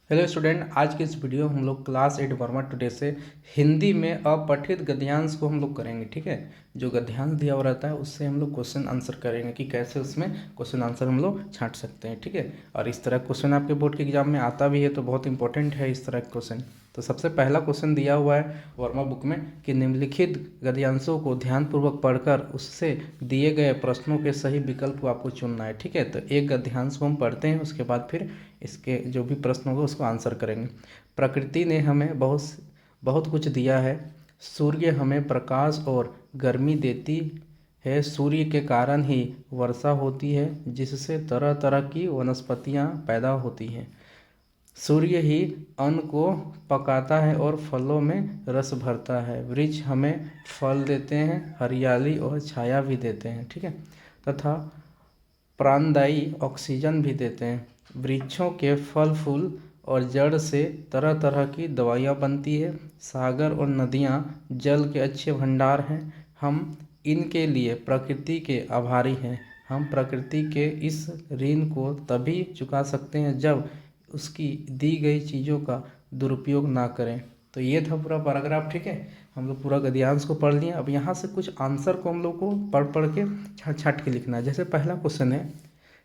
Hello student, आज के इस वीडियो हम लोग क्लास 8 वर्मा टुडे से हिंदी में अपठित गद्यांश को हम लोग करेंगे। ठीक है, जो गद्यांश दिया हुआ रहता है उससे हम लोग क्वेश्चन आंसर करेंगे कि कैसे उसमें क्वेश्चन आंसर हम लोग छांट सकते हैं। ठीक है, और इस तरह क्वेश्चन आपके बोर्ड के एग्जाम में आता भी है तो बहुत इंपॉर्टेंट है इस तरह का क्वेश्चन। तो सबसे पहला क्वेश्चन दिया हुआ है वर्मा बुक में कि निम्नलिखित गद्यांशों को ध्यानपूर्वक पढ़कर उससे दिए गए प्रश्नों के सही विकल्प को आपको चुनना है। ठीक है, तो एक गद्यांश को हम पढ़ते हैं, उसके बाद फिर इसके जो भी प्रश्न होगा उसको आंसर करेंगे। प्रकृति ने हमें बहुत बहुत कुछ दिया है। सूर्य हमें प्रकाश और गर्मी देती है। सूर्य के कारण ही वर्षा होती है, जिससे तरह तरह की वनस्पतियां पैदा होती हैं। सूर्य ही अन्न को पकाता है और फलों में रस भरता है। वृक्ष हमें फल देते हैं, हरियाली और छाया भी देते हैं। ठीक है, तथा प्राणदायी ऑक्सीजन भी देते हैं। वृक्षों के फल फूल और जड़ से तरह तरह की दवाइयाँ बनती है। सागर और नदियाँ जल के अच्छे भंडार हैं। हम इनके लिए प्रकृति के आभारी हैं। हम प्रकृति के इस ऋण को तभी चुका सकते हैं जब उसकी दी गई चीज़ों का दुरुपयोग ना करें। तो ये था पूरा पैराग्राफ। ठीक है, हम लोग पूरा गद्यांश को पढ़ लिए। अब यहाँ से कुछ आंसर को हम लोग को पढ़ पढ़ के छाट छाट के लिखना है। जैसे पहला क्वेश्चन है,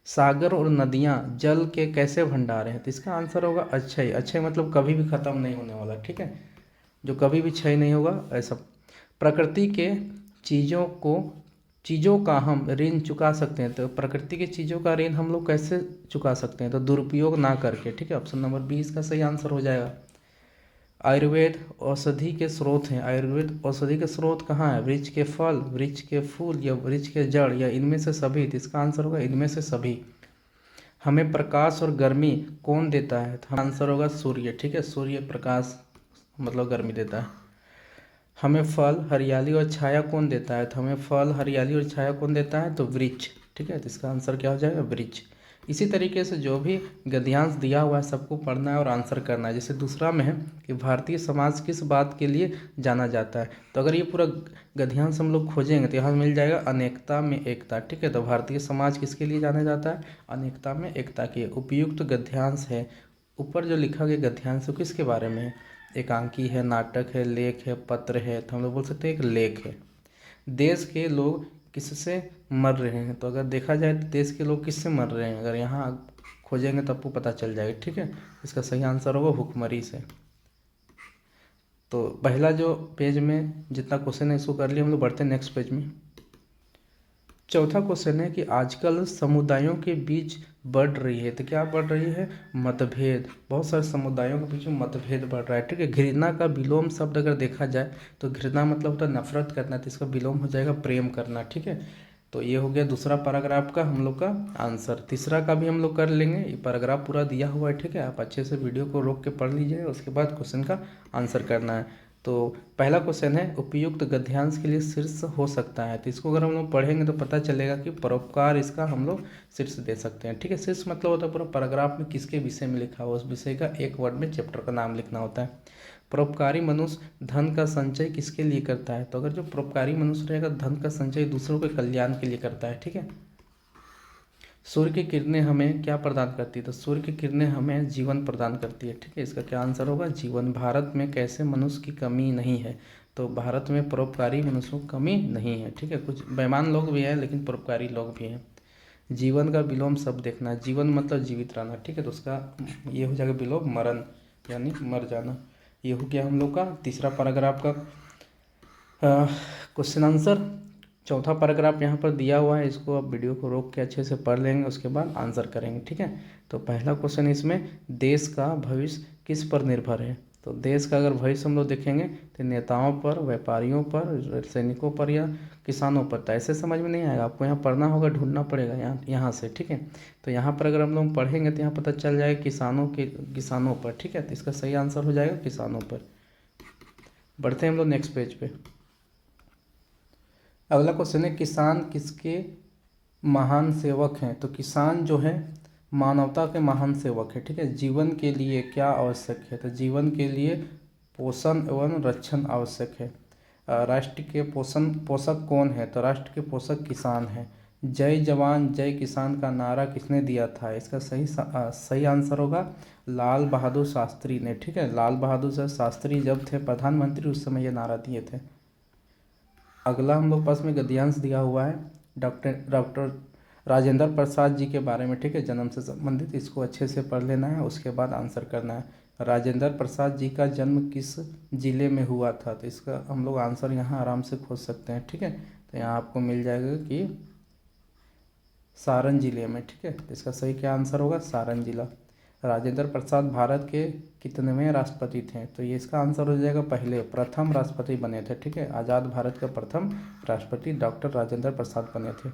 सागर और नदियाँ जल के कैसे भंडार हैं? तो इसका आंसर होगा अक्षय। अक्षय मतलब कभी भी ख़त्म नहीं होने वाला। ठीक है, जो कभी भी क्षय नहीं होगा ऐसा। प्रकृति के चीज़ों का हम ऋण चुका सकते हैं। तो प्रकृति की चीज़ों का ऋण हम लोग कैसे चुका सकते हैं? तो दुरुपयोग ना करके। ठीक है, ऑप्शन नंबर 20 का सही आंसर हो जाएगा। आयुर्वेद औषधि के स्रोत हैं। आयुर्वेद औषधि के स्रोत कहाँ है? वृक्ष के फल, वृक्ष के फूल या वृक्ष के जड़ या इनमें से सभी? तो इसका आंसर होगा इनमें से सभी। हमें प्रकाश और गर्मी कौन देता है? तो आंसर होगा सूर्य। ठीक है, सूर्य प्रकाश मतलब गर्मी देता है। हमें फल, हरियाली और छाया कौन देता है? तो हमें फल, हरियाली और छाया कौन देता है? तो वृक्ष। ठीक है, तो इसका आंसर क्या हो जाएगा? वृक्ष। इसी तरीके से जो भी गद्यांश दिया हुआ है सबको पढ़ना है और आंसर करना है। जैसे दूसरा में है कि भारतीय समाज किस बात के लिए जाना जाता है? तो अगर ये पूरा गद्यांश हम लोग खोजेंगे तो यहाँ मिल जाएगा अनेकता में एकता। ठीक है, तो भारतीय समाज किसके लिए जाना जाता है? अनेकता में एकता के। उपयुक्त गद्यांश है, ऊपर जो लिखा गया गद्यांश है किसके बारे में है? एकांकी है, नाटक है, लेख है, पत्र है। तो हम लोग बोल सकते हैं एक लेख है। देश के लोग किससे मर रहे हैं? तो अगर देखा जाए तो देश के लोग किससे मर रहे हैं, अगर यहाँ खोजेंगे तो आपको पता चल जाएगा। ठीक है, इसका सही आंसर होगा भुखमरी से। तो पहला जो पेज में जितना क्वेश्चन है इसको कर लिया हम लोग। बढ़ते हैं नेक्स्ट पेज में। चौथा क्वेश्चन है कि आजकल समुदायों के बीच बढ़ रही है। तो क्या बढ़ रही है? मतभेद। बहुत सारे समुदायों के बीच में मतभेद बढ़ रहा है। ठीक है, घृणा का विलोम शब्द अगर देखा जाए तो घृणा मतलब होता है नफरत करना, तो इसका विलोम हो जाएगा प्रेम करना। ठीक है, तो ये हो गया दूसरा पैराग्राफ का हम लोग का आंसर। तीसरा का भी हम लोग कर लेंगे, ये पैराग्राफ पूरा दिया हुआ है। ठीक है, आप अच्छे से वीडियो को रोक के पढ़ लीजिए, उसके बाद क्वेश्चन का आंसर करना है। तो पहला क्वेश्चन है उपयुक्त गद्यांश के लिए शीर्ष हो सकता है। तो इसको अगर हम लोग पढ़ेंगे तो पता चलेगा कि परोपकार इसका हम लोग शीर्ष दे सकते हैं। ठीक है, शीर्ष मतलब होता है पूरा पैराग्राफ में किसके विषय में लिखा हुआ उस विषय का एक वर्ड में चैप्टर का नाम लिखना होता है। परोपकारी मनुष्य धन का संचय किसके लिए करता है? तो अगर जो परोपकारी मनुष्य रहेगा धन का संचय दूसरों के कल्याण के लिए करता है। ठीक है, सूर्य की किरणें हमें क्या प्रदान करती है? तो सूर्य की किरणें हमें जीवन प्रदान करती है। ठीक है, इसका क्या आंसर होगा? जीवन। भारत में कैसे मनुष्य की कमी नहीं है? तो भारत में परोपकारी मनुष्यों की कमी नहीं है। ठीक है, कुछ बेईमान लोग भी हैं लेकिन परोपकारी लोग भी हैं। जीवन का विलोम शब्द देखना है। जीवन मतलब जीवित रहना। ठीक है, तो उसका ये हो जाएगा विलोम मरण, यानी मर जाना। ये हो गया हम लोग का तीसरा पैराग्राफ का क्वेश्चन आंसर। चौथा पैराग्राफ यहाँ पर दिया हुआ है, इसको आप वीडियो को रोक के अच्छे से पढ़ लेंगे, उसके बाद आंसर करेंगे। ठीक है, तो पहला क्वेश्चन इसमें देश का भविष्य किस पर निर्भर है? तो देश का अगर भविष्य हम लोग देखेंगे तो नेताओं पर, व्यापारियों पर, सैनिकों पर या किसानों पर। तो ऐसे समझ में नहीं आएगा, आपको यहाँ पढ़ना होगा, ढूंढना पड़ेगा यहाँ से। ठीक है, तो यहाँ पर अगर हम लोग पढ़ेंगे तो यहाँ पता चल जाएगा किसानों पर। ठीक है, तो इसका सही आंसर हो जाएगा किसानों पर। बढ़ते हैं हम लोग नेक्स्ट पेज पे। अगला क्वेश्चन है किसान किसके महान सेवक हैं? तो किसान जो है मानवता के महान सेवक है। ठीक है, जीवन के लिए क्या आवश्यक है? तो जीवन के लिए पोषण एवं रक्षण आवश्यक है। राष्ट्र के पोषक कौन है? तो राष्ट्र के पोषक किसान हैं। जय जवान जय किसान का नारा किसने दिया था? इसका सही आंसर होगा लाल बहादुर शास्त्री ने। ठीक है, लाल बहादुर शास्त्री जब थे प्रधानमंत्री उस समय ये नारा दिए थे। अगला हम लोग पास में गद्यांश दिया हुआ है डॉक्टर राजेंद्र प्रसाद जी के बारे में। ठीक है, जन्म से संबंधित, इसको अच्छे से पढ़ लेना है, उसके बाद आंसर करना है। राजेंद्र प्रसाद जी का जन्म किस जिले में हुआ था? तो इसका हम लोग आंसर यहाँ आराम से खोज सकते हैं। ठीक है, तो यहाँ आपको मिल जाएगा कि सारण जिले में। ठीक है, तो इसका सही क्या आंसर होगा? सारण जिला। राजेंद्र प्रसाद भारत के कितनेवें राष्ट्रपति थे? तो ये इसका आंसर हो जाएगा प्रथम राष्ट्रपति बने थे। ठीक है, आज़ाद भारत का प्रथम राष्ट्रपति डॉक्टर राजेंद्र प्रसाद बने थे।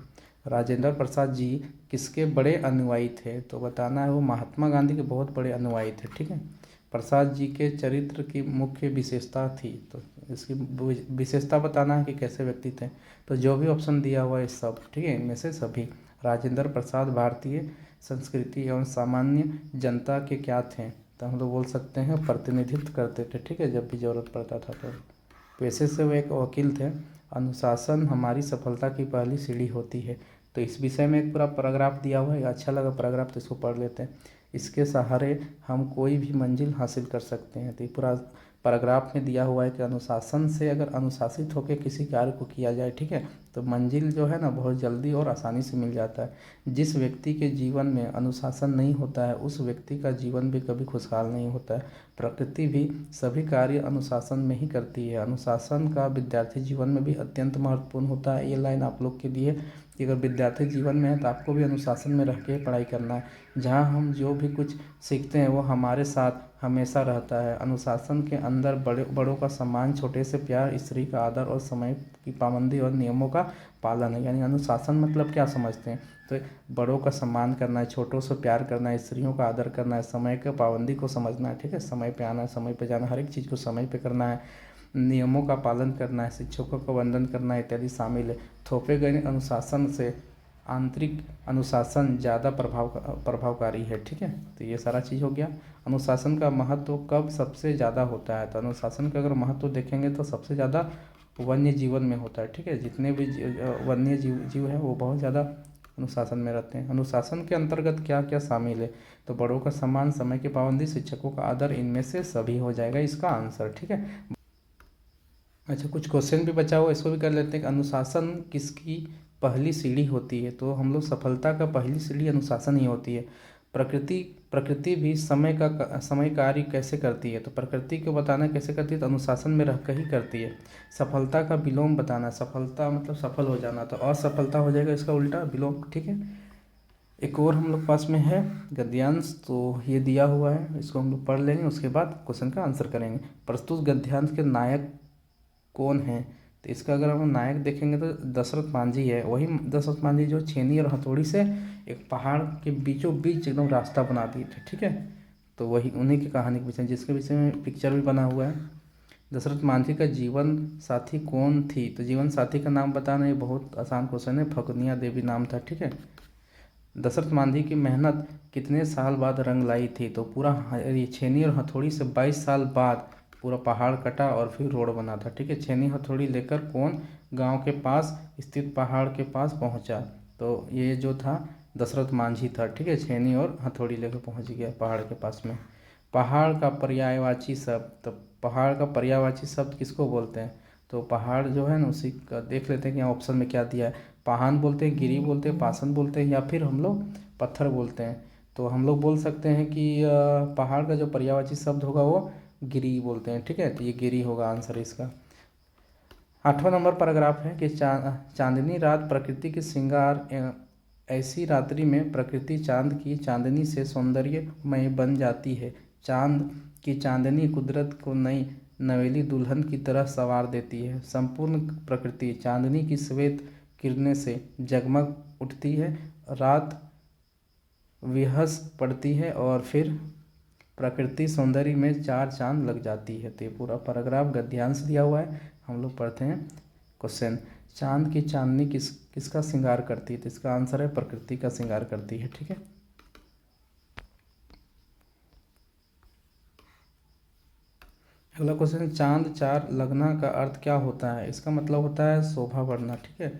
राजेंद्र प्रसाद जी किसके बड़े अनुयायी थे? तो बताना है वो महात्मा गांधी के बहुत बड़े अनुयायी थे। ठीक है, प्रसाद जी के चरित्र की मुख्य विशेषता थी, तो इसकी विशेषता बताना है कि कैसे व्यक्ति थे। तो जो भी ऑप्शन दिया हुआ है सब, ठीक है, इनमें से सभी। राजेंद्र प्रसाद भारतीय संस्कृति एवं सामान्य जनता के क्या थे? तो हम लोग बोल सकते हैं प्रतिनिधित्व करते थे। ठीक है, जब भी ज़रूरत पड़ता था तो। पेशे से वो एक वकील थे। अनुशासन हमारी सफलता की पहली सीढ़ी होती है। तो इस विषय में एक पूरा पैराग्राफ दिया हुआ है, अच्छा लगा पैराग्राफ तो इसको पढ़ लेते हैं। इसके सहारे हम कोई भी मंजिल हासिल कर सकते हैं। तो ये पूरा पैराग्राफ में दिया हुआ है कि अनुशासन से अगर अनुशासित होकर किसी कार्य को किया जाए, ठीक है, तो मंजिल जो है ना बहुत जल्दी और आसानी से मिल जाता है। जिस व्यक्ति के जीवन में अनुशासन नहीं होता है उस व्यक्ति का जीवन भी कभी खुशहाल नहीं होता है। प्रकृति भी सभी कार्य अनुशासन में ही करती है। अनुशासन का विद्यार्थी जीवन में भी अत्यंत महत्वपूर्ण होता है। ये लाइन आप लोग के लिए कि अगर विद्यार्थी जीवन में है तो आपको भी अनुशासन में रह के पढ़ाई करना है। जहाँ हम जो भी कुछ सीखते हैं वो हमारे साथ हमेशा रहता है। अनुशासन के अंदर बड़ों का सम्मान, छोटे से प्यार, स्त्री का आदर और समय की पाबंदी और नियमों का पालन है। यानी अनुशासन मतलब क्या समझते हैं? तो बड़ों का सम्मान करना है, छोटों से प्यार करना है, स्त्रियों का आदर करना है, समय के पाबंदी को समझना है। ठीक है, समय पे आना, समय पे जाना, हर एक चीज़ को समय पे करना है, नियमों का पालन करना है, शिक्षकों का वंदन करना है इत्यादि शामिल है। थोपे गए अनुशासन से आंतरिक अनुशासन ज़्यादा प्रभावकारी है। ठीक है, तो ये सारा चीज़ हो गया। अनुशासन का महत्व कब सबसे ज़्यादा होता है? तो अनुशासन का अगर महत्व देखेंगे तो सबसे ज़्यादा वन्य जीवन में होता है। ठीक है, जितने भी वन्य जीव है वो बहुत ज़्यादा अनुशासन में रहते हैं। अनुशासन के अंतर्गत क्या क्या शामिल है? तो बड़ों का सम्मान, समय की पाबंदी, शिक्षकों का आदर, इनमें से सभी हो जाएगा इसका आंसर। ठीक है, अच्छा कुछ क्वेश्चन भी बचा हुआ, इसको भी कर लेते हैं कि अनुशासन किसकी पहली सीढ़ी होती है? तो हम लोग सफलता का पहली सीढ़ी अनुशासन ही होती है। प्रकृति प्रकृति भी समय कार्य कैसे करती है? तो प्रकृति को बताना कैसे करती है? तो अनुशासन में रहकर ही करती है। सफलता का विलोम बताना, सफलता मतलब सफल हो जाना, तो असफलता हो जाएगा इसका उल्टा विलोम। ठीक है, एक और हम लोग पास में है गद्यांश, तो ये दिया हुआ है, इसको हम लोग पढ़ लेंगे, उसके बाद क्वेश्चन का आंसर करेंगे। प्रस्तुत गद्यांश के नायक कौन है? तो इसका अगर हम नायक देखेंगे तो दशरथ मांझी है। वही दशरथ मांझी जो छेनी और हथौड़ी से एक पहाड़ के बीचों बीच एकदम रास्ता बना दिए थे। ठीक है, तो वही उन्हीं की कहानी के विषय, जिसके विषय में पिक्चर भी बना हुआ है। दशरथ मांझी का जीवन साथी कौन थी? तो जीवन साथी का नाम बताना ये बहुत आसान क्वेश्चन है, फगुनिया देवी नाम था। ठीक है, दशरथ मांझी की मेहनत कितने साल बाद रंग लाई थी? तो पूरा ये छेनी और हथौड़ी से 22 साल बाद पूरा पहाड़ कटा और फिर रोड बना था। ठीक है, छेनी हथौड़ी लेकर कौन गांव के पास स्थित पहाड़ के पास पहुंचा? तो ये जो था दशरथ मांझी था। ठीक है, छेनी और हथौड़ी लेकर पहुंच गया पहाड़ के पास में। पहाड़ का पर्यायवाची शब्द, तो पहाड़ का पर्यायवाची शब्द किसको बोलते हैं? तो पहाड़ जो है ना उसी का देख लेते हैं कि यहाँ ऑप्शन में क्या दिया है। पहान बोलते हैं, गिरी बोलते हैं, पासन बोलते हैं, या फिर हम लोग पत्थर बोलते हैं। तो हम लोग बोल सकते हैं कि पहाड़ का जो पर्यायवाची शब्द होगा वो गिरी बोलते हैं। ठीक है, तो ये गिरी होगा आंसर इसका। 8वां नंबर पैराग्राफ है कि चांदनी रात प्रकृति के श्रृंगार ऐसी रात्रि में प्रकृति चांद की चांदनी से सौंदर्यमय बन जाती है। चांद की चांदनी कुदरत को नई नवेली दुल्हन की तरह संवार देती है। संपूर्ण प्रकृति चांदनी की श्वेत किरणें से जगमग उठती है। रात विहस पड़ती है और फिर प्रकृति सौंदर्य में चार चांद लग जाती है। तो ये पूरा पैराग्राफ गद्यांश दिया हुआ है, हम लोग पढ़ते हैं क्वेश्चन। चांद की चांदनी किसका श्रृंगार करती है? तो इसका आंसर है प्रकृति का श्रृंगार करती है। ठीक है, अगला क्वेश्चन, चांद चार लगना का अर्थ क्या होता है? इसका मतलब होता है शोभा बढ़ना। ठीक है,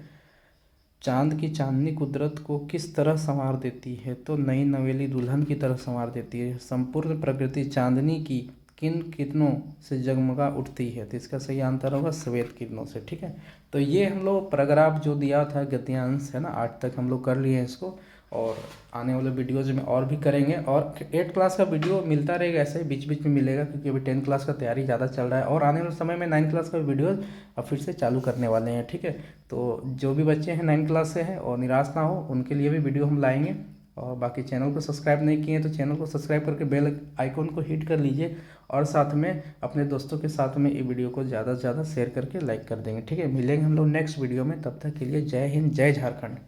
चांद की चांदनी कुदरत को किस तरह संवार देती है? तो नई नवेली दुल्हन की तरह संवार देती है। संपूर्ण प्रकृति चांदनी की किन किरणों से जगमगा उठती है? तो इसका सही आंसर होगा श्वेत किरणों से। ठीक है, तो ये हम लोग पैराग्राफ जो दिया था गद्यांश है ना, 8 तक हम लोग कर लिए हैं इसको, और आने वाले वीडियोज़ में और भी करेंगे। और 8 क्लास का वीडियो मिलता रहेगा, ऐसे बीच बीच में मिलेगा, क्योंकि अभी 10 क्लास का तैयारी ज़्यादा चल रहा है, और आने वाले समय में 9 क्लास का वीडियो अब फिर से चालू करने वाले हैं। ठीक है, तो जो भी बच्चे हैं 9 क्लास से हैं और निराश ना हो, उनके लिए भी वीडियो हम लाएंगे। और बाकी चैनल को सब्सक्राइब नहीं किए तो चैनल को सब्सक्राइब करके बेल आइकन को हिट कर लीजिए, और साथ में अपने दोस्तों के साथ में ये वीडियो को ज़्यादा से ज़्यादा शेयर करके लाइक कर देंगे। ठीक है, मिलेंगे हम लोग नेक्स्ट वीडियो में, तब तक के लिए जय हिंद, जय झारखंड।